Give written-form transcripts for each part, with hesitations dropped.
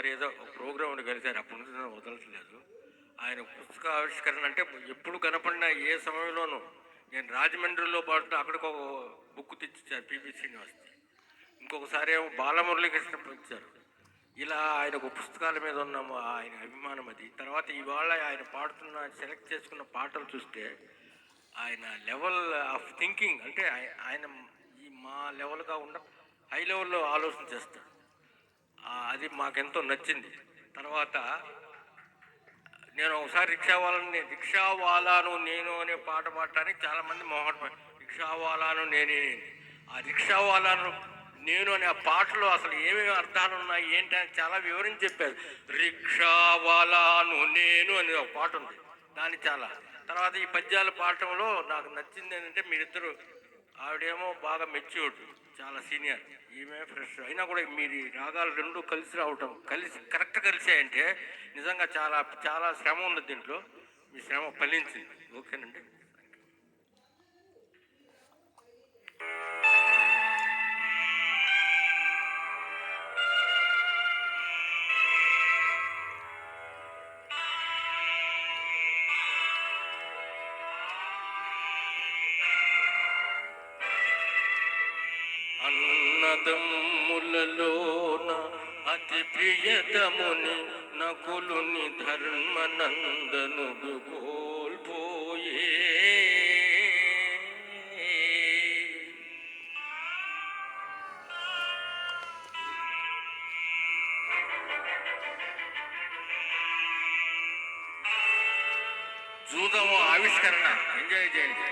ఒకసారి ఏదో ప్రోగ్రామ్ కలిశారు, అప్పటి నుంచి నేను వదలట్లేదు. ఆయన పుస్తక ఆవిష్కరణ అంటే ఎప్పుడు కనపడినా ఏ సమయంలోనూ, నేను రాజమండ్రిలో పాటు అక్కడికి ఒక బుక్ తెచ్చిచ్చారు పివి శ్రీనివాస్కి, ఇంకొకసారి ఏమో బాలమురళీకృష్ణ ఇచ్చారు. ఇలా ఆయన పుస్తకాల మీద ఉన్న ఆయన అభిమానం అది. తర్వాత ఇవాళ ఆయన పాడుతున్న సెలెక్ట్ చేసుకున్న పాటలు చూస్తే ఆయన లెవెల్ ఆఫ్ థింకింగ్ అంటే ఆయన ఈ మా లెవెల్గా ఉన్న హై లెవెల్లో ఆలోచన చేస్తాడు. అది మాకెంతో నచ్చింది. తర్వాత నేను ఒకసారి రిక్షావాలాను నేను అనే పాట పాడటానికి చాలామంది మొహమాట, రిక్షావాలాను నేనే. ఆ రిక్షావాలాను నేను అనే ఆ పాటలో అసలు ఏమేమి అర్థాలు ఉన్నాయి ఏంటి అని చాలా వివరించి చెప్పారు. రిక్షావాలాను నేను అని ఒక పాట ఉంది, దాని చాలా. తర్వాత ఈ పద్యాలు పాడటంలో నాకు నచ్చింది ఏంటంటే మీరిద్దరు, ఆవిడేమో బాగా మెచ్యూర్డ్, చాలా సీనియర్, ఈమె ఫ్రెష్ అయినా కూడా మీరు రాగాలు రెండు కలిసి రావటం, కరెక్ట్ కలిసాయంటే నిజంగా చాలా చాలా శ్రమ ఉంది దీంట్లో. మీ శ్రమ ఫలించింది. ఓకేనండి. అన్నదమ్ములలోన అతి ప్రియతముని నకులుని ధర్మనందనుడు కోల్పోయే. జూదము ఆవిష్కరణ ఎంజాయ్ చేయండి.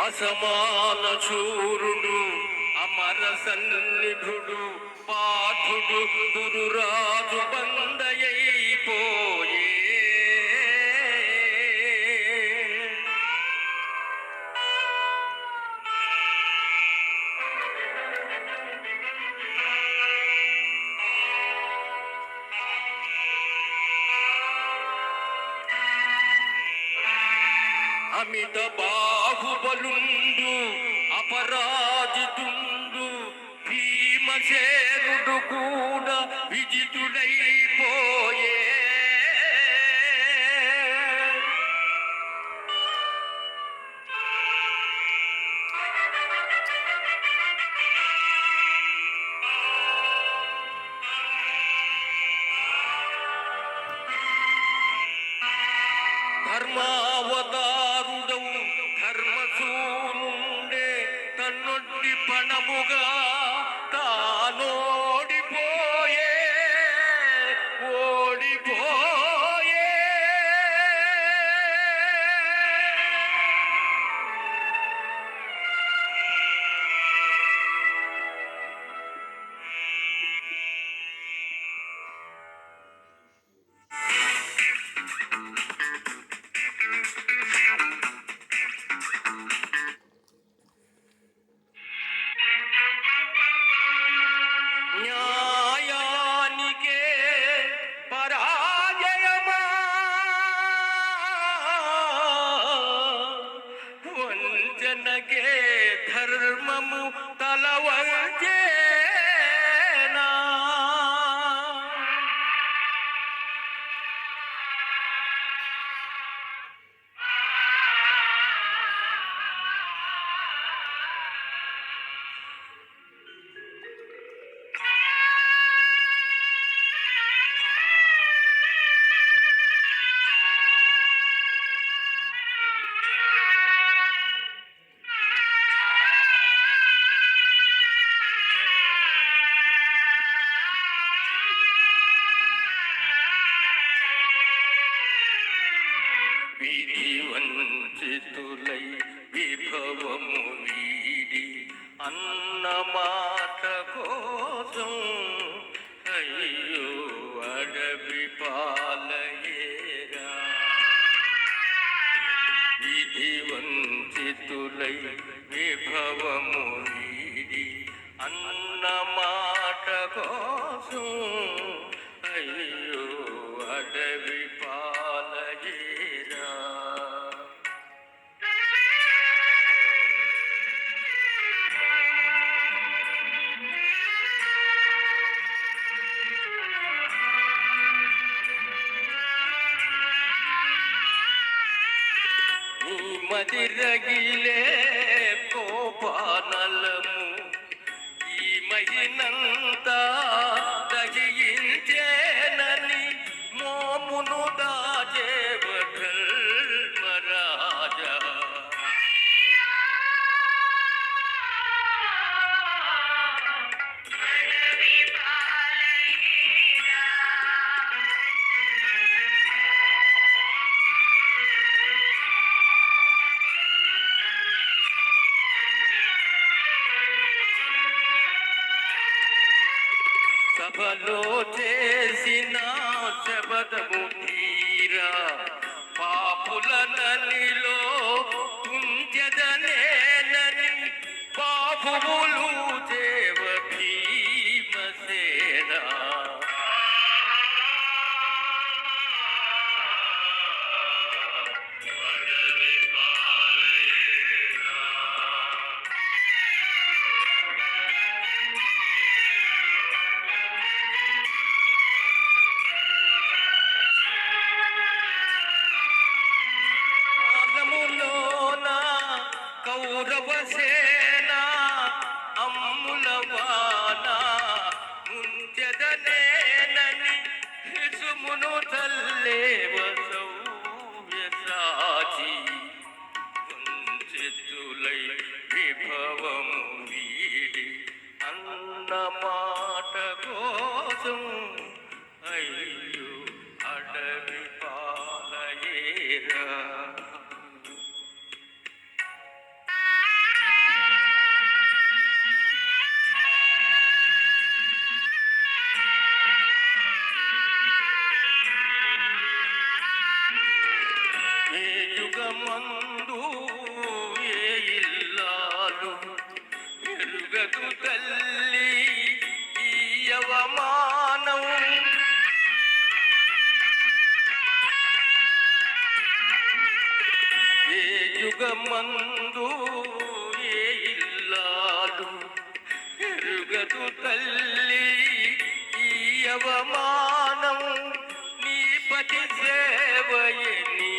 అసమాన శూరుడు అమర సన్నిధుడు పాఠుడు గురురాజు బందయైపోయే. అమిత బాహుబలుండు అపరాజితుండు భీమసేనుడు కూడా విజితుడైపోయే. ధర్మావతారుడవు ధర్మసూనుండే తన్నొడ్డి పణముగా తానోడిపోయే ఓడిపోయే. న్యాయానికే పరాజయమా వంచనకే ధర్మము తలవంచేనా. విధి వంచితులై విభవము వీడి అన్నమాట కోసం అయ్యో అడవి పాలయేరా. విధి వంచితులై విభవము వీడి అన్నమాట కోసం అయ్యో అడవి పాలయేరా. మదిరగిలే కోపానలము ఈ మహినంతా దహించేనని మోమును దాచేవధర్మరాజా సభలో చేసిన శబదము తీరా పాపుల నలిలో కుంచెదనేనని పాపులు దేవ భీమసేనా కౌరవసేన అమ్ములవాన ముంచెదనేనని సుమును తల్లేవ సౌవ్యసాచి ముంచెత్తులై విభవము వీడి అన్న మాట కోసం అయ్యో అడవి పాలయేరా మందు ఏ ఇల్లాలు ఎరుగదు తల్లి ఈ అవమానం ఏ యుగమందు ఏ ఇల్లాలు ఎరుగదు తల్లి ఈ అవమానం నీ పతి సేవయే నీ